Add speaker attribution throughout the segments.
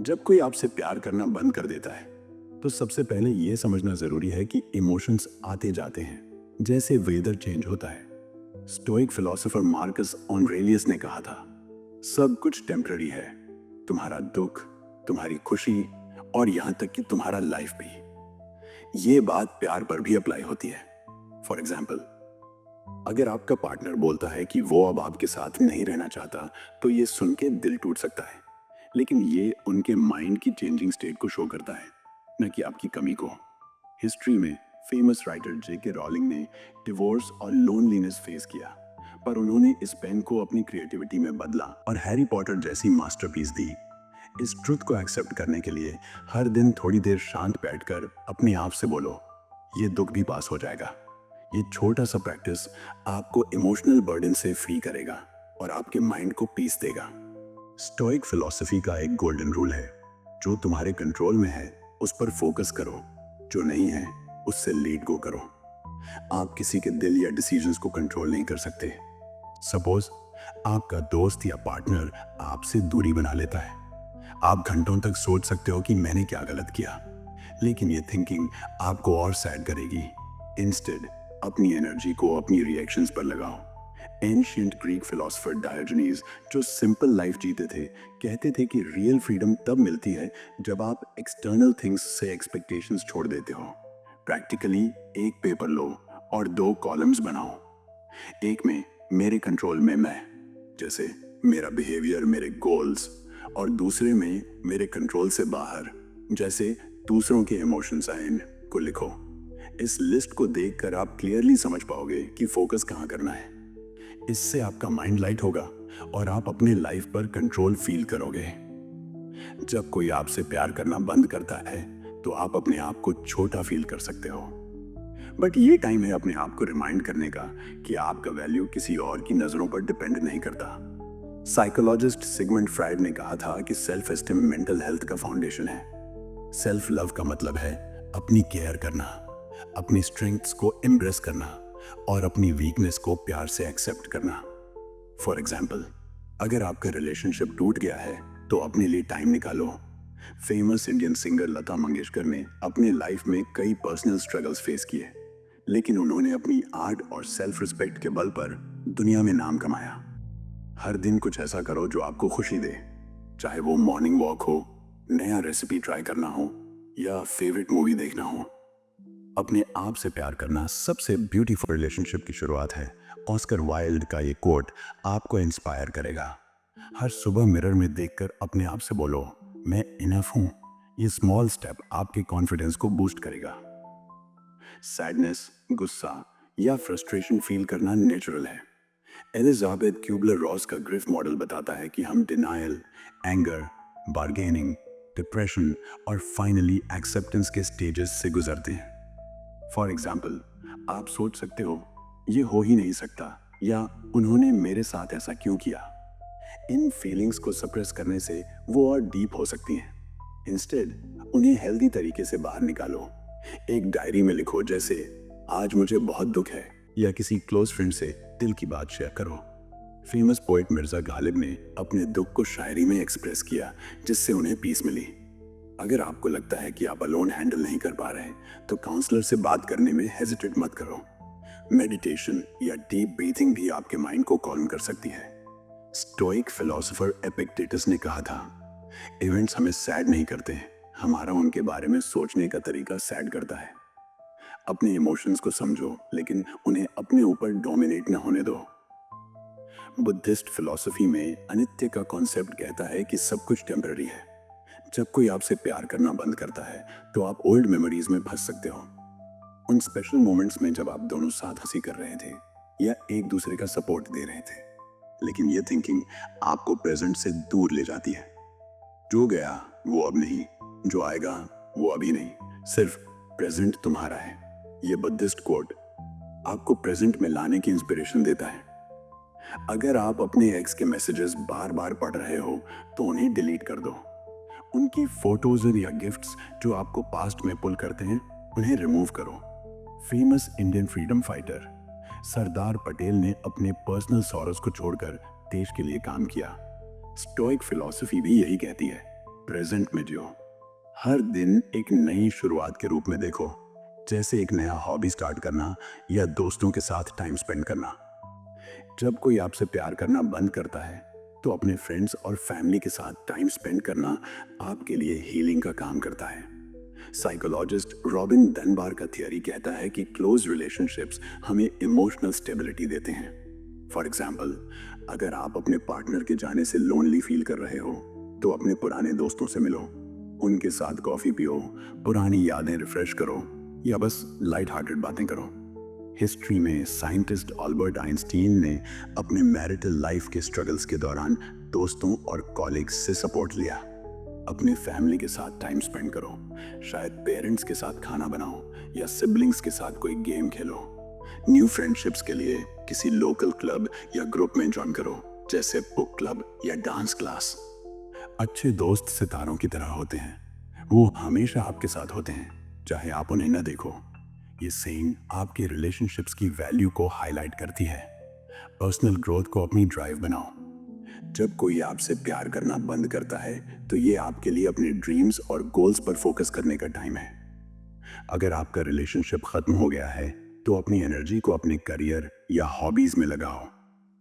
Speaker 1: जब कोई आपसे प्यार करना बंद कर देता है तो सबसे पहले यह समझना जरूरी है कि इमोशंस आते जाते हैं, जैसे वेदर चेंज होता है। स्टोइक फिलोसोफर मार्कस ऑरेलियस ने कहा था, सब कुछ टेम्पररी है। तुम्हारा दुख, तुम्हारी खुशी और यहां तक कि तुम्हारा लाइफ भी। ये बात प्यार पर भी अप्लाई होती है। फॉर एग्जाम्पल, अगर आपका पार्टनर बोलता है कि वो अब आपके साथ नहीं रहना चाहता, तो ये सुन के दिल टूट सकता है, लेकिन ये उनके माइंड की चेंजिंग स्टेट को शो करता है, न कि आपकी कमी को। हिस्ट्री में फेमस राइटर जेके रॉलिंग ने डिवोर्स और लोनलीनेस फेस किया, पर उन्होंने इस पेन को अपनी क्रिएटिविटी में बदला और हैरी पॉटर जैसी मास्टरपीस दी। इस ट्रुथ को एक्सेप्ट करने के लिए हर दिन थोड़ी देर शांत बैठकर अपने आप से बोलो, ये दुख भी पास हो जाएगा। ये छोटा सा प्रैक्टिस आपको इमोशनल बर्डन से फ्री करेगा और आपके माइंड को पीस देगा। स्टोइक फिलॉसफी का एक गोल्डन रूल है, जो तुम्हारे कंट्रोल में है उस पर फोकस करो, जो नहीं है उससे लीड गो करो। आप किसी के दिल या डिसीजंस को कंट्रोल नहीं कर सकते। सपोज आपका दोस्त या पार्टनर आपसे दूरी बना लेता है। आप घंटों तक सोच सकते हो कि मैंने क्या गलत किया, लेकिन ये थिंकिंग आपको और सैड करेगी। इंस्टेड अपनी एनर्जी को अपनी रिएक्शंस पर लगाओ। एंशिएंट ग्रीक फिलोसोफर डायोजनीज, जो सिंपल लाइफ जीते थे, कहते थे कि रियल फ्रीडम तब मिलती है जब आप एक्सटर्नल थिंग्स से एक्सपेक्टेशंस छोड़ देते हो। प्रैक्टिकली एक पेपर लो और दो कॉलम्स बनाओ। एक में मेरे कंट्रोल में मैं, जैसे मेरा बिहेवियर, मेरे गोल्स, और दूसरे में मेरे कंट्रोल से बाहर, जैसे दूसरों के इमोशंस आए, को लिखो। इस लिस्ट को देखकर आप क्लियरली समझ पाओगे कि फोकस कहाँ करना है। इससे आपका माइंड लाइट होगा और आप अपने लाइफ पर कंट्रोल फील करोगे। जब कोई आपसे प्यार करना बंद करता है तो आप अपने आप को छोटा फील कर सकते हो, बट ये टाइम है अपने आप को रिमाइंड करने का कि आपका वैल्यू किसी और की नजरों पर डिपेंड नहीं करता। साइकोलॉजिस्ट सिगमंड फ्राइड ने कहा था कि सेल्फ एस्टीम मेंटल हेल्थ का फाउंडेशन है। सेल्फ लव का मतलब है अपनी केयर करना, अपनी स्ट्रेंथ्स को एम्ब्रेस करना और अपनी वीकनेस को प्यार से एक्सेप्ट करना। फॉर एग्जाम्पल, अगर आपका रिलेशनशिप टूट गया है तो अपने लिए टाइम निकालो। Famous Indian singer Lata Mangeshkar ने अपने लाइफ में कई पर्सनल स्ट्रगल्स फेस किए, लेकिन उन्होंने अपनी आर्ट और सेल्फ रिस्पेक्ट के बल पर दुनिया में नाम कमाया। हर दिन कुछ ऐसा करो जो आपको खुशी दे, चाहे वो मॉर्निंग वॉक हो, नया रेसिपी ट्राई करना हो या फेवरेट मूवी देखना हो। अपने आप से प्यार करना सबसे ब्यूटीफुल रिलेशनशिप की शुरुआत है। ऑस्कर वाइल्ड का ये कोट आपको इंस्पायर करेगा। हर सुबह मिरर में देखकर अपने आप से बोलो, मैं इनफ हूं। ये स्मॉल स्टेप आपके कॉन्फिडेंस को बूस्ट करेगा। सैडनेस, गुस्सा या फ्रस्ट्रेशन फील करना नेचुरल है। एलिजाबेथ क्यूबलर रॉस का ग्रिफ मॉडल बताता है कि हम डिनायल, एंगर, बार्गेनिंग, डिप्रेशन और फाइनली एक्सेप्टेंस के स्टेजेस से गुजरते हैं। फॉर एग्जाम्पल, आप सोच सकते हो ये हो ही नहीं सकता, या उन्होंने मेरे साथ ऐसा क्यों किया। इन फीलिंग्स को सप्रेस करने से वो और डीप हो सकती हैं। इंस्टेड उन्हें हेल्दी तरीके से बाहर निकालो। एक डायरी में लिखो, जैसे आज मुझे बहुत दुख है, या किसी क्लोज फ्रेंड से दिल की बात शेयर करो। फेमस पोएट मिर्जा गालिब ने अपने दुख को शायरी में एक्सप्रेस किया, जिससे उन्हें पीस मिली। अगर आपको लगता है कि आप अलोन हैंडल नहीं कर पा रहे, तो काउंसलर से बात करने में हेजिटेट मत करो। मेडिटेशन या डीप ब्रीथिंग भी आपके माइंड को कॉल्म कर सकती है। स्टोइक फिलोसोफर एपिक्टेटस ने कहा था, इवेंट्स हमें सैड नहीं करते, हमारा उनके बारे में सोचने का तरीका सैड करता है। अपने इमोशंस को समझो, लेकिन उन्हें अपने ऊपर डोमिनेट न होने दो। बुद्धिस्ट फिलॉसफी में अनित्य का कॉन्सेप्ट कहता है कि सब कुछ टेम्पररी है। जब कोई आपसे प्यार करना बंद करता है तो आप ओल्ड मेमोरीज में फंस सकते हो। उन स्पेशल मोमेंट्स में जब आप दोनों साथ हंसी कर रहे थे या एक दूसरे का सपोर्ट दे रहे थे। लेकिन ये थिंकिंग आपको प्रेजेंट से दूर ले जाती है। जो गया वो अब नहीं, जो आएगा वो अभी नहीं, सिर्फ प्रेजेंट तुम्हारा है। ये बुद्धिस्ट कोट आपको प्रेजेंट में लाने की इंस्पिरेशन देता है। अगर आप अपने एक्स के मैसेजेस बार बार पढ़ रहे हो तो उन्हें डिलीट कर दो। उनकी फोटोज या गिफ्ट्स जो आपको पास्ट में पुल करते हैं, उन्हें रिमूव करो। Famous Indian freedom fighter Sardar Patel ने अपने पर्सनल सॉरोस को छोड़कर देश के लिए काम किया। स्टोइक फिलॉसफी भी यही कहती है, प्रेजेंट में जियो। हर दिन एक नई शुरुआत के रूप में देखो, जैसे एक नया हॉबी स्टार्ट करना या दोस्तों के साथ टाइम स्पेंड करना। जब कोई आपसे प्यार करना बंद करता है तो अपने फ्रेंड्स और फैमिली के साथ टाइम स्पेंड करना आपके लिए हीलिंग का काम करता है। साइकोलॉजिस्ट रॉबिन डनबार का थियरी कहता है कि क्लोज रिलेशनशिप्स हमें इमोशनल स्टेबिलिटी देते हैं। फॉर एग्जाम्पल, अगर आप अपने पार्टनर के जाने से लोनली फील कर रहे हो तो अपने पुराने दोस्तों से मिलो, उनके साथ कॉफी पियो, पुरानी यादें रिफ्रेश करो या बस लाइट हार्टेड बातें करो। हिस्ट्री में साइंटिस्ट अल्बर्ट आइंस्टीन ने अपने मैरिटल लाइफ के स्ट्रगल्स के दौरान दोस्तों और कॉलीग्स से सपोर्ट लिया। अपने फैमिली के साथ टाइम स्पेंड करो, शायद पेरेंट्स के साथ खाना बनाओ या सिबलिंग्स के साथ कोई गेम खेलो। न्यू फ्रेंडशिप्स के लिए किसी लोकल क्लब या ग्रुप में ज्वाइन करो, जैसे बुक क्लब या डांस क्लास। अच्छे दोस्त सितारों की तरह होते हैं, वो हमेशा आपके साथ होते हैं, चाहे आप उन्हें न देखो। ये सेइंग आपके रिलेशनशिप्स की वैल्यू को हाईलाइट करती है। पर्सनल ग्रोथ को अपनी ड्राइव बनाओ। जब कोई आपसे प्यार करना बंद करता है तो ये आपके लिए अपने ड्रीम्स और गोल्स पर फोकस करने का टाइम है। अगर आपका रिलेशनशिप खत्म हो गया है तो अपनी एनर्जी को अपने करियर या हॉबीज में लगाओ।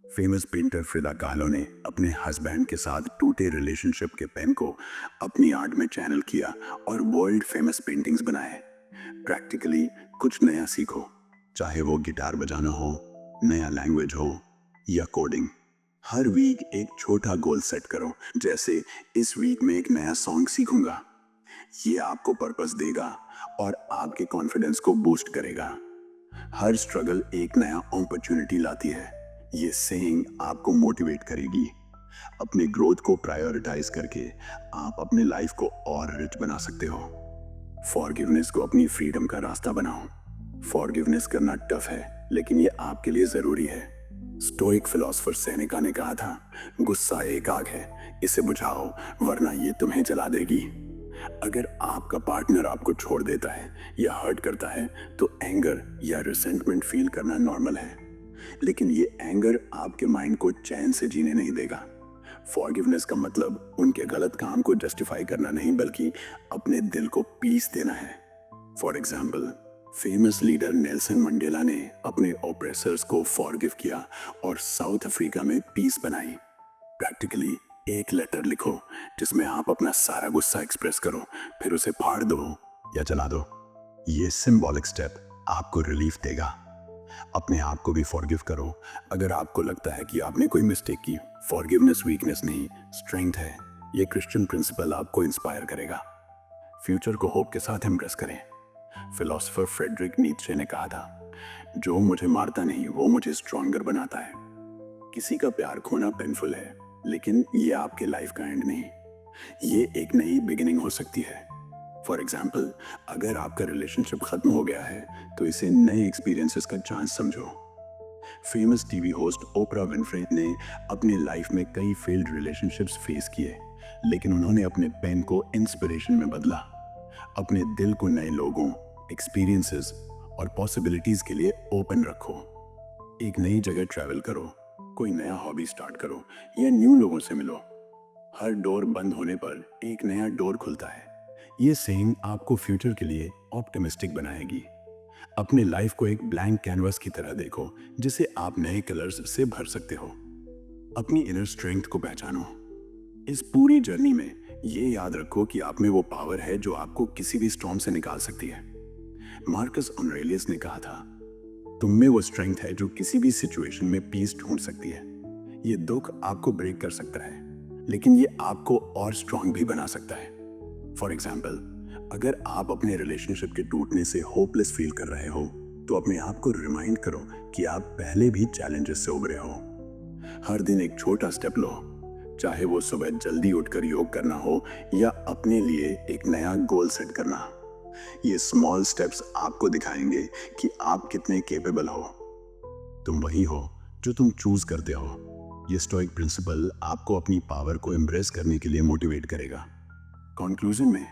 Speaker 1: फेमस पेंटर फ्रिदा कालो ने अपने हस्बैंड के साथ टूटे रिलेशनशिप के पेन को अपनी आर्ट में चैनल किया और वर्ल्ड फेमस पेंटिंग्स बनाए। प्रैक्टिकली कुछ नया सीखो, चाहे वो गिटार बजाना हो, नया लैंग्वेज हो या कोडिंग। हर वीक एक छोटा गोल सेट करो, जैसे इस वीक में एक नया सॉन्ग सीखूंगा। ये आपको पर्पस देगा और आपके कॉन्फिडेंस को बूस्ट करेगा। हर स्ट्रगल एक नया अपॉर्चुनिटी लाती है। ये सेइंग आपको मोटिवेट करेगी। अपने ग्रोथ को प्रायोरिटाइज करके आप अपने लाइफ को और रिच बना सकते हो। फॉरगिवनेस को अपनी फ्रीडम का रास्ता बनाओ। फॉरगिवनेस करना टफ है, लेकिन ये आपके लिए जरूरी है। स्टोइक फिलोसोफर सेनेका ने कहा था, गुस्सा एक आग है, इसे बुझाओ वरना ये तुम्हें जला देगी। अगर आपका पार्टनर आपको छोड़ देता है या हर्ट करता है तो एंगर या रिसेंटमेंट फील करना नॉर्मल है, लेकिन ये एंगर आपके माइंड को चैन से जीने नहीं देगा। फॉरगिवनेस का मतलब उनके गलत काम को जस्टिफाई करना नहीं, बल्कि अपने दिल को पीस देना है। For example, famous leader Nelson Mandela ने अपने ऑप्रेसर्स को फॉरगिव किया और साउथ अफ्रीका में पीस बनाई। प्रैक्टिकली एक लेटर लिखो जिसमें आप अपना सारा गुस्सा एक्सप्रेस करो, फिर उसे फाड़ दो या जला दो। ये सिंबॉलिक स्टेप आपको रिलीफ देगा। अपने आप को भी फॉरगिव करो अगर आपको लगता है कि आपने कोई मिस्टेक की। फॉरगिवनेस वीकनेस नहीं, स्ट्रेंथ है। ये क्रिश्चियन प्रिंसिपल आपको इंस्पायर करेगा। फ्यूचर को होप के साथ एम्ब्रेस करें। फिलोसोफर फ्रेडरिक नीत्शे ने कहा था, जो मुझे मारता नहीं वो मुझे स्ट्रॉन्गर बनाता है। किसी का प्यार खोना पेनफुल है, लेकिन ये आपके लाइफ का एंड नहीं, ये एक नई बिगिनिंग हो सकती है। फॉर एग्जाम्पल, अगर आपका रिलेशनशिप खत्म हो गया है तो इसे नए एक्सपीरियंसेस का चांस समझो। Famous TV host Oprah Winfrey ने अपनी लाइफ में कई फेल्ड रिलेशनशिप्स फेस किए, लेकिन उन्होंने अपने पेन को इंस्पिरेशन में बदला। अपने दिल को नए लोगों, एक्सपीरियंसेस और पॉसिबिलिटीज के लिए ओपन रखो। एक नई जगह ट्रैवल करो, कोई नया हॉबी स्टार्ट करो या न्यू लोगों से मिलो। हर डोर बंद होने पर एक नया डोर खुलता है। ये सेइंग आपको फ्यूचर के लिए ऑप्टिमिस्टिक बनाएगी। अपने लाइफ को एक ब्लैंक कैनवस की तरह देखो, जिसे आप नए कलर्स से भर सकते हो। अपनी इनर स्ट्रेंथ को पहचानो। इस पूरी जर्नी में ये याद रखो कि आप में वो पावर है जो आपको किसी भी स्टॉर्म से निकाल सकती है। मार्कस ऑरेलियस ने कहा था, तुम में वो स्ट्रेंथ है जो किसी भी सिचुएशन में पीस ढूंढ सकती है। ये दुख आपको ब्रेक कर सकता है, लेकिन ये आपको और स्ट्रांग भी बना सकता है। फॉर एग्जाम्पल, अगर आप अपने रिलेशनशिप के टूटने से होपलेस फील कर रहे हो तो अपने आप को रिमाइंड करो कि आप पहले भी चैलेंजेस से उभरे हो। हर दिन एक छोटा स्टेप लो, चाहे वो सुबह जल्दी उठकर योग करना हो या अपने लिए एक नया गोल सेट करना। ये स्मॉल स्टेप्स आपको दिखाएंगे कि आप कितने केपेबल हो। तुम वही हो जो तुम चूज करते हो। ये स्टोइक प्रिंसिपल आपको अपनी पावर को एम्ब्रेस करने के लिए मोटिवेट करेगा। कंक्लूजन में,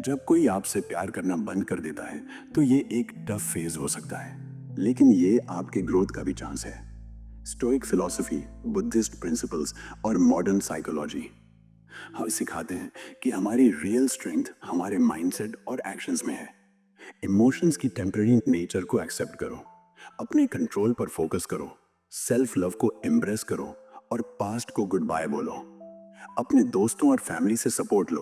Speaker 1: जब कोई आपसे प्यार करना बंद कर देता है तो ये एक टफ फेज हो सकता है, लेकिन ये आपके ग्रोथ का भी चांस है। स्टोइक फिलॉसफी, बुद्धिस्ट प्रिंसिपल्स और मॉडर्न साइकोलॉजी हम सिखाते हैं कि हमारी रियल स्ट्रेंथ हमारे माइंडसेट और एक्शंस में है। इमोशंस की टेम्पररी नेचर को एक्सेप्ट करो, अपने कंट्रोल पर फोकस करो, सेल्फ लव को एम्ब्रेस करो और पास्ट को गुड बाय बोलो। अपने दोस्तों और फैमिली से सपोर्ट लो,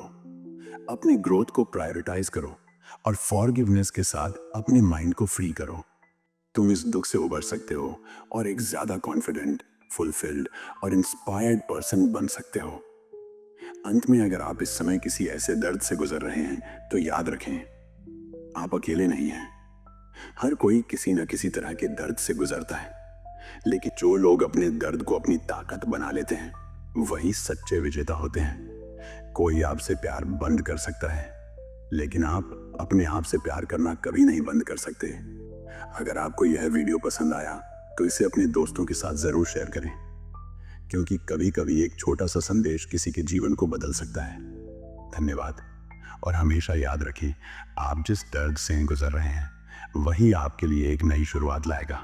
Speaker 1: अपने ग्रोथ को प्रायोरिटाइज करो और फॉरगिवनेस के साथ अपने माइंड को फ्री करो। तुम इस दुख से उबर सकते हो और एक ज्यादा कॉन्फिडेंट, फुलफिल्ड और इंस्पायर्ड पर्सन बन सकते हो। अंत में अगर आप इस समय किसी ऐसे दर्द से गुजर रहे हैं तो याद रखें, आप अकेले नहीं हैं। हर कोई किसी न किसी तरह के दर्द से गुजरता है, लेकिन जो लोग अपने दर्द को अपनी ताकत बना लेते हैं वही सच्चे विजेता होते हैं। कोई आपसे प्यार बंद कर सकता है, लेकिन आप अपने आप से प्यार करना कभी नहीं बंद कर सकते। अगर आपको यह वीडियो पसंद आया तो इसे अपने दोस्तों के साथ जरूर शेयर करें, क्योंकि कभी कभी एक छोटा सा संदेश किसी के जीवन को बदल सकता है। धन्यवाद, और हमेशा याद रखें, आप जिस दर्द से गुजर रहे हैं वही आपके लिए एक नई शुरुआत लाएगा।